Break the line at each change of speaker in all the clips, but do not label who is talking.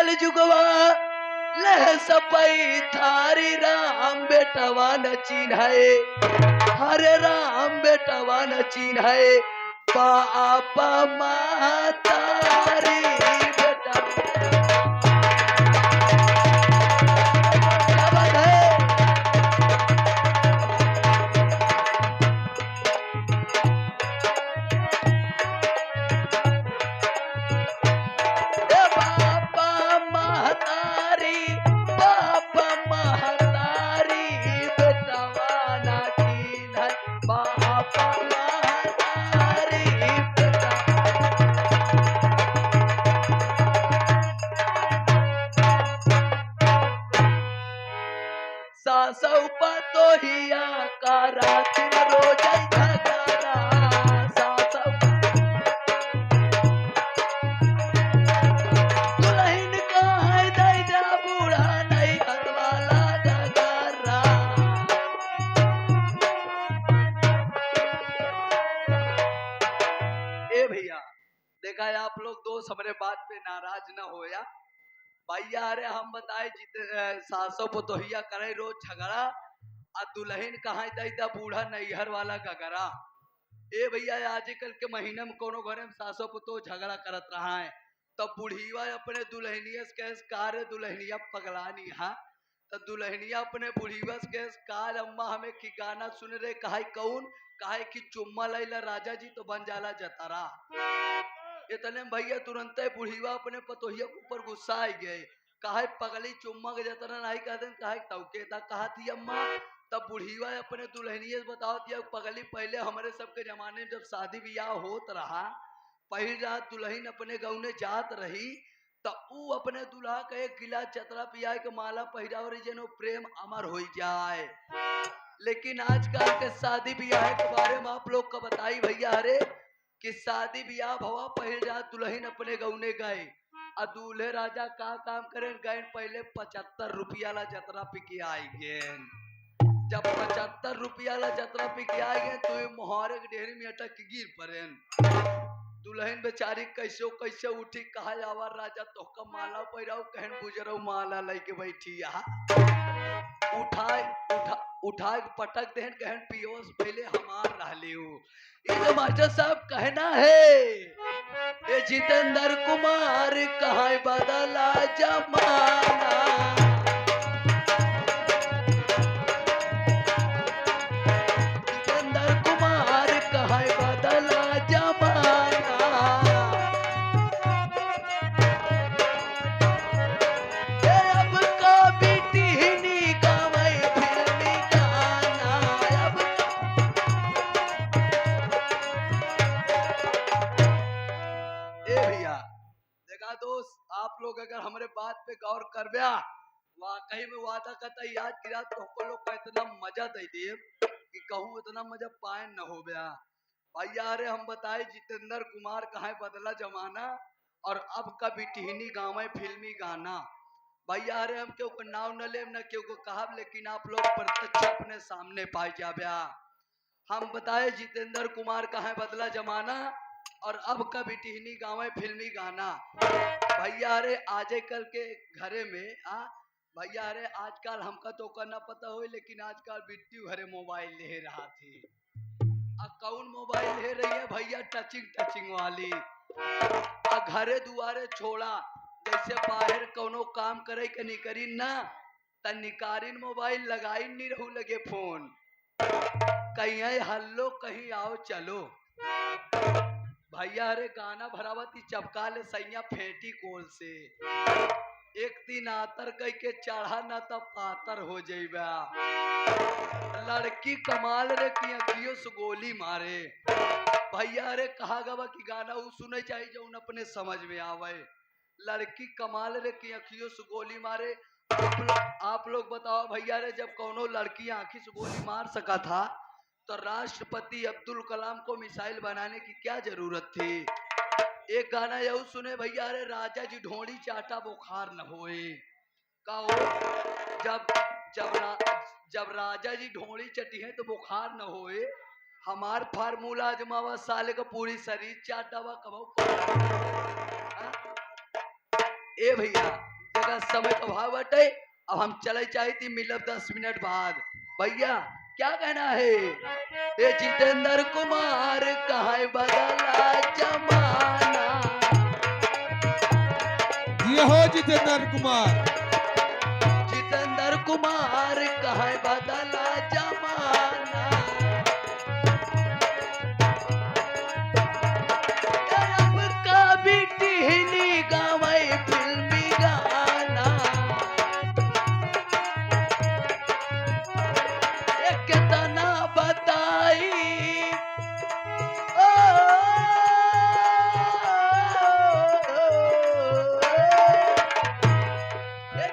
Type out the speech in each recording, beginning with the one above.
कल जुगवा लह सपई थारी राम बेटवा न चिन्हाए, हरे राम बेटवा न चिन्हाए, पापा मातारी बेटा क्या बात है। ए बापा महतारी बापा महतारी बेटवा न चिन्हाए, बापा महतारी बेटा सासौ पतोहिया करातिन रोज झगड़ा, सासौ दुल्हन कहाँ दैजा बूढ़ा नहीं घरवाला डगरा। ए भैया देखा है आप लोग दोस्त हमारे बात पे नाराज ना होया भैया। अरे हम बताए सासो पतोहिया करे रोज झगड़ा, आ दुल्हन कहाँ दैजा बूढ़ा नैहर वाला गगरा। ए भैया आजकल के महीने में कोनो घरे में सासो पुतो झगड़ा करत रहा है, तब बुढ़ीवा अपने दुल्हनिया से कहे कार दुल्हनिया पगलानी हा, तो दुल्हनिया अपने बुढ़ीवा से कहे कार अम्मा हमें की गाना सुन रहे कहा कौन कहा कि चुम्मा लैला राजा जी तो बन जाला जतारा। इतने में भैया तुरंत बुढ़ीवा अपने पतोहिया के ऊपर गुस्सा आ गए, कहा पगली चुम्मा के जतरा नहीं कहते कहा तवके था कहा थी अम्मा। तब बुढ़ीवा अपने दुल्हनिया से बताओ दिया पगली पहले हमारे सबके जमाने में जब शादी ब्याह होत रहा, पहली रात दुल्हन अपने गाँव ने जात रही तो ऊ अपने दुल्हा के एक गिलास चतरा पिया के माला पहिराव रही जनो प्रेम अमर हो जाए। लेकिन आजकल के शादी ब्याह के बारे में आप लोग का बताई भैया अरे कि शादी ब्याह भवा पहली रात दुल्हन अपने गाँव ने गए, आ दूल्हे राजा का काम करें गए पहले 75 रुपया ला जतरा पी के आई गए। जब 75 रुपया ला जतरा पी के आ गए तो ये मोहरे के ढेरी में अटक के गिर पड़े। दुल्हन बेचारी कैसे कैसे उठी कहा आवर राजा तोहका माला पहिराऊ कहन गुजरो माला लेके बैठी यहाँ उठाए उठा के पटक देहन कहन पियोस पहले हमार रहले हो। ये तो मास्टर साहब कहना है ये जितेंद्र कुमार कहाँ बदला जमाना, आप लोग अगर हमारे बात पे गौर कर बया वाकई में वादा करता याद किया तो हमको लोग का इतना मजा दे दिए कि कहूँ इतना मजा पाए न हो गया। भैया अरे हम बताए जितेंद्र कुमार कहाँ बदला जमाना और अब का बिटिहनी गाँव में फिल्मी गाना। भैया अरे हम क्यों नाव न ले न क्यों को कहा, लेकिन आप लोग प्रत्यक्ष अपने सामने पाए जा बया। हम बताए जितेंद्र कुमार कहाँ बदला जमाना और अब का बिटिहनी गाँव में फिल्मी गाना। भैया अरे आजकल के घरे में भैया अरे आजकल हमका तो करना पता हो लेकिन आजकल बिट्टी घरे मोबाइल ले रहा थी। कौन मोबाइल ले रही है भैया टचिंग वाली। घरे दुआरे छोड़ा जैसे बाहर कोनो काम करे के नहीं करी ना त निकारिन मोबाइल लगाई नहीं रहू लगे फोन कहीं हल्लो कहीं आओ चलो। भैया अरे गाना भरावती चपका ले सैया फेंटी कोल से एक दिन आतर कह के चढ़ा ना तब पातर हो जाइबा। लड़की कमाल रे की अखियों से गोली मारे। भैया अरे कहा गवा कि गाना वो सुने चाहिए जो उन अपने समझ में आवे। लड़की कमाल रे की अखियों से गोली मारे। आप लोग बताओ भैया रे जब कोनो लड़की आंखी से गोली मार सका था तो राष्ट्रपति अब्दुल कलाम को मिसाइल बनाने की क्या जरूरत थी। एक गाना यू सुने भैया अरे राजा जी ढोड़ी चाटा बुखार न होए। कहो जब राजा जी ढोड़ी चटी है तो बुखार न होए। हमार फार्मूला आजमावा साले का पूरी शरीर चाटावा कबो। ए भैया का समय तो भाव बटे। अब हम चले चाहे थी मिलब 10 मिनट बाद। भैया क्या कहना है? ये जितेंद्र कुमार कहाँ बदला जमाना।
ये हो जितेंद्र कुमार।
जितेंद्र कुमार कहाँ बदला जमाना। अब का भी टिहनी गावे फिल्मी गाना। ये कितना बताई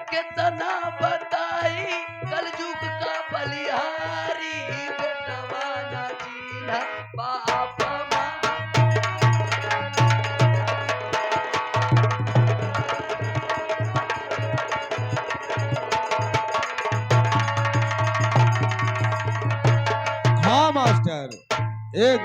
कितना बताई कलयुग का बलिहारी बेटवा ना जीना बाप माँ।
हाँ मास्टर, एक